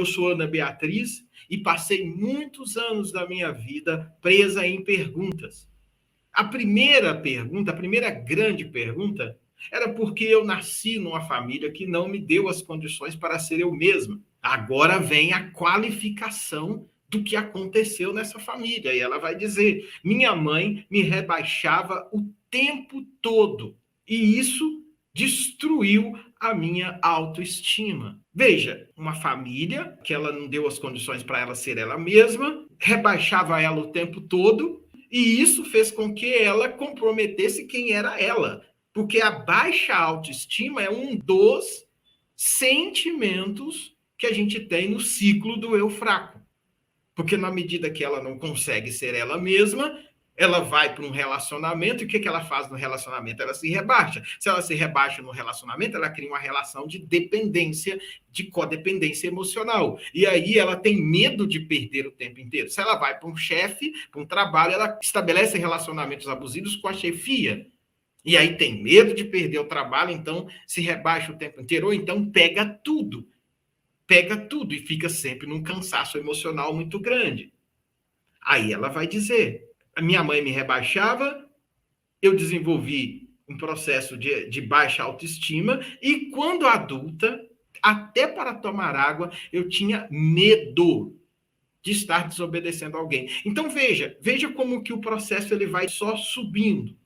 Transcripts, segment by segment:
Eu sou Ana Beatriz e passei muitos anos da minha vida presa em perguntas. A primeira pergunta, a primeira grande pergunta, era porque eu nasci numa família que não me deu as condições para ser eu mesma. Agora vem a qualificação do que aconteceu nessa família. E ela vai dizer: minha mãe me rebaixava o tempo todo. E isso destruiu a minha autoestima. Veja, uma família que ela não deu as condições para ela ser ela mesma, rebaixava ela o tempo todo, e isso fez com que ela comprometesse quem era ela. Porque a baixa autoestima é um dos sentimentos que a gente tem no ciclo do eu fraco. Porque na medida que ela não consegue ser ela mesma, ela vai para um relacionamento, e o que ela faz no relacionamento? Ela se rebaixa. Se ela se rebaixa no relacionamento, ela cria uma relação de dependência, de codependência emocional. E aí ela tem medo de perder o tempo inteiro. Se ela vai para um chefe, para um trabalho, ela estabelece relacionamentos abusivos com a chefia. E aí tem medo de perder o trabalho, então se rebaixa o tempo inteiro, ou então pega tudo e fica sempre num cansaço emocional muito grande. Aí ela vai dizer: a minha mãe me rebaixava, eu desenvolvi um processo de baixa autoestima, e quando adulta, até para tomar água, eu tinha medo de estar desobedecendo alguém. Então veja como que o processo ele vai só subindo.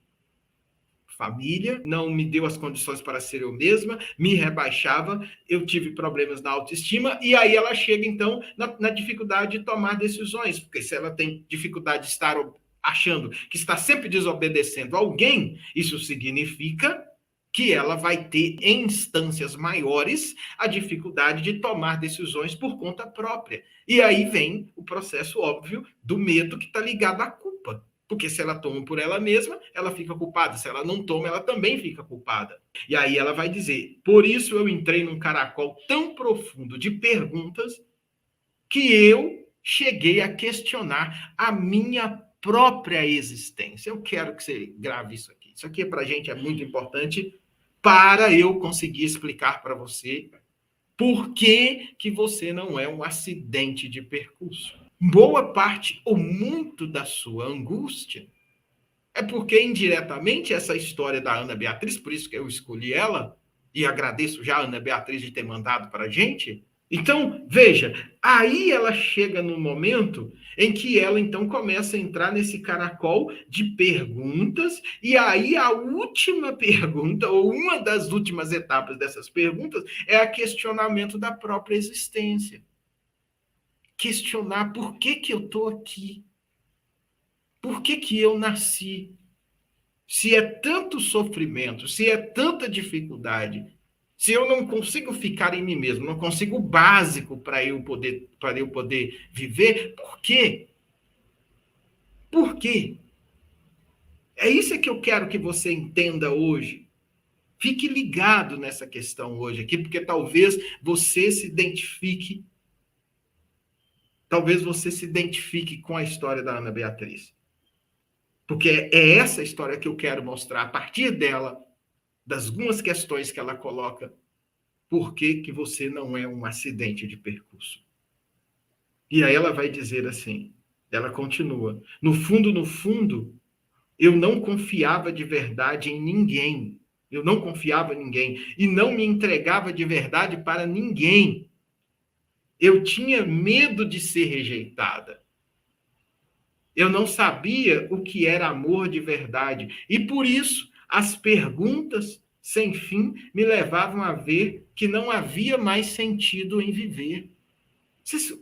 Família não me deu as condições para ser eu mesma, me rebaixava, eu tive problemas na autoestima, e aí ela chega, então, na dificuldade de tomar decisões, porque se ela tem dificuldade de estar achando que está sempre desobedecendo alguém, isso significa que ela vai ter, em instâncias maiores, a dificuldade de tomar decisões por conta própria. E aí vem o processo óbvio do medo que está ligado à culpa. Porque se ela toma por ela mesma, ela fica culpada. Se ela não toma, ela também fica culpada. E aí ela vai dizer: por isso eu entrei num caracol tão profundo de perguntas que eu cheguei a questionar a minha própria existência. Eu quero que você grave isso aqui. Isso aqui para a gente é muito importante para eu conseguir explicar para você por que você não é um acidente de percurso. Boa parte ou muito da sua angústia é porque, indiretamente, essa história da Ana Beatriz, por isso que eu escolhi ela, e agradeço já a Ana Beatriz de ter mandado para a gente. Então, veja, aí ela chega no momento em que ela, então, começa a entrar nesse caracol de perguntas, e aí a última pergunta, ou uma das últimas etapas dessas perguntas, é o questionamento da própria existência. Questionar por que eu estou aqui. Por que eu nasci? Se é tanto sofrimento, se é tanta dificuldade, se eu não consigo ficar em mim mesmo, não consigo o básico para eu poder viver, por quê? Por quê? É isso que eu quero que você entenda hoje. Fique ligado nessa questão hoje aqui, porque talvez você se identifique com a história da Ana Beatriz. Porque é essa história que eu quero mostrar, a partir dela, das algumas questões que ela coloca, por que você não é um acidente de percurso. E aí ela vai dizer assim, ela continua: no fundo, eu não confiava de verdade em ninguém. Eu não confiava em ninguém e não me entregava de verdade para ninguém. Eu tinha medo de ser rejeitada. Eu não sabia o que era amor de verdade. E por isso, as perguntas sem fim me levavam a ver que não havia mais sentido em viver.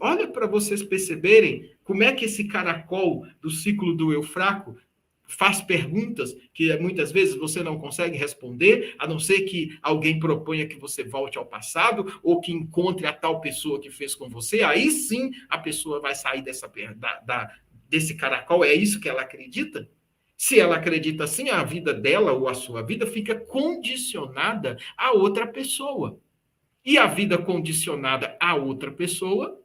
Olha para vocês perceberem como é que esse caracol do ciclo do eu fraco faz perguntas que muitas vezes você não consegue responder, a não ser que alguém proponha que você volte ao passado ou que encontre a tal pessoa que fez com você. Aí sim a pessoa vai sair desse caracol. É isso que ela acredita? Se ela acredita assim, a vida dela ou a sua vida fica condicionada a outra pessoa. E a vida condicionada a outra pessoa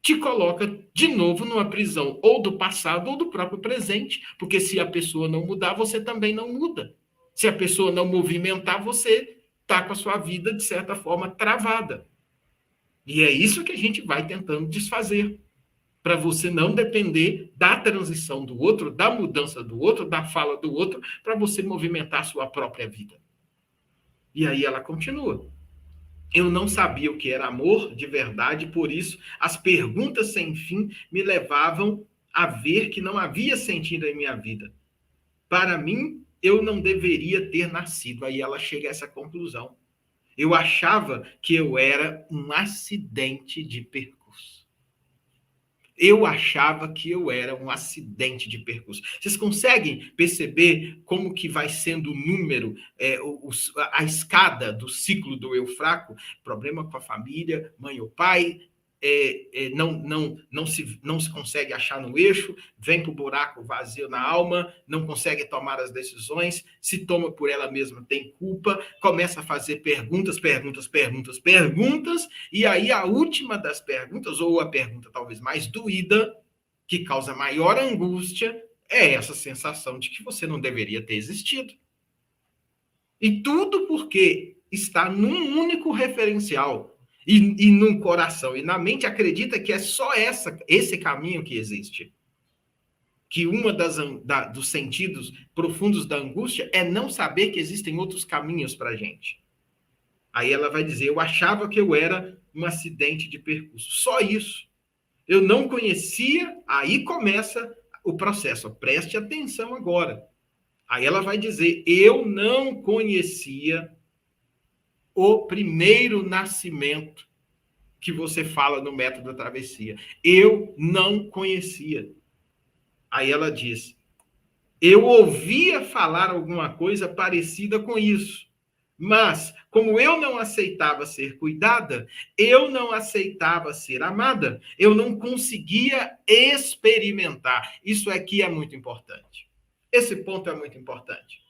te coloca de novo numa prisão ou do passado ou do próprio presente. Porque se a pessoa não mudar, você também não muda. Se a pessoa não movimentar, você está com a sua vida, de certa forma, travada. E é isso que a gente vai tentando desfazer, para você não depender da transição do outro, da mudança do outro, da fala do outro, para você movimentar a sua própria vida. E aí ela continua. Eu não sabia o que era amor de verdade, por isso as perguntas sem fim me levavam a ver que não havia sentido em minha vida. Para mim, eu não deveria ter nascido. Aí ela chega a essa conclusão. Eu achava que eu era um acidente de percurso. Eu achava que eu era um acidente de percurso. Vocês conseguem perceber como que vai sendo o número, a escada do ciclo do eu fraco? Problema com a família, mãe ou pai, não se consegue achar no eixo, vem para o buraco vazio na alma, não consegue tomar as decisões, se toma por ela mesma, tem culpa, começa a fazer perguntas, e aí a última das perguntas, ou a pergunta talvez mais doída, que causa maior angústia, é essa sensação de que você não deveria ter existido. E tudo porque está num único referencial, e no coração e na mente acredita que é só esse caminho que existe. Que uma dos sentidos profundos da angústia é não saber que existem outros caminhos para a gente. Aí ela vai dizer, eu achava que eu era um acidente de percurso. Só isso. Eu não conhecia, aí começa o processo. Preste atenção agora. Aí ela vai dizer, eu não conhecia o primeiro nascimento que você fala no método da travessia. Eu não conhecia. Aí ela diz, eu ouvia falar alguma coisa parecida com isso, mas como eu não aceitava ser cuidada, eu não aceitava ser amada, eu não conseguia experimentar. Isso aqui é muito importante. Esse ponto é muito importante.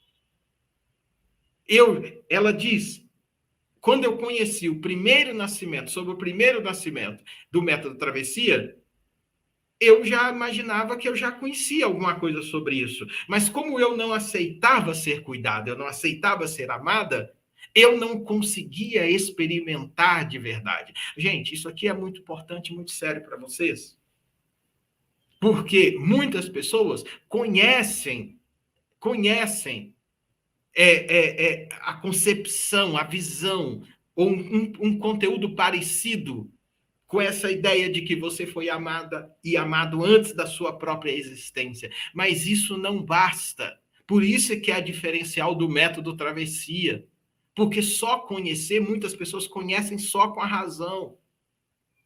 Ela diz, quando eu conheci o primeiro nascimento, sobre o primeiro nascimento do método travessia, eu já imaginava que eu já conhecia alguma coisa sobre isso. Mas como eu não aceitava ser cuidada, eu não aceitava ser amada, eu não conseguia experimentar de verdade. Gente, isso aqui é muito importante, muito sério para vocês. Porque muitas pessoas conhecem a concepção, a visão, ou um conteúdo parecido com essa ideia de que você foi amada e amado antes da sua própria existência. Mas isso não basta. Por isso é que é a diferencial do método travessia. Porque só conhecer, muitas pessoas conhecem só com a razão.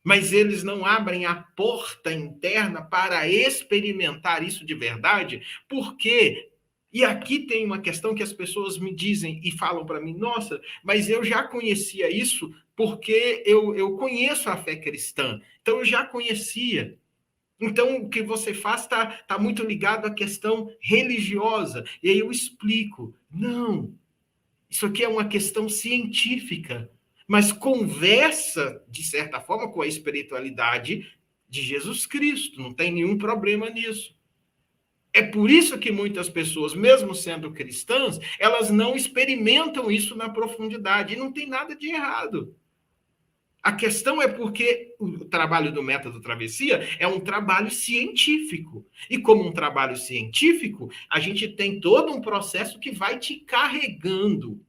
Mas eles não abrem a porta interna para experimentar isso de verdade, porque e aqui tem uma questão que as pessoas me dizem e falam para mim, nossa, mas eu já conhecia isso porque eu conheço a fé cristã, então eu já conhecia. Então, o que você faz está muito ligado à questão religiosa. E aí eu explico, não, isso aqui é uma questão científica, mas conversa, de certa forma, com a espiritualidade de Jesus Cristo, não tem nenhum problema nisso. É por isso que muitas pessoas, mesmo sendo cristãs, elas não experimentam isso na profundidade. E não tem nada de errado. A questão é porque o trabalho do método travessia é um trabalho científico. E como um trabalho científico, a gente tem todo um processo que vai te carregando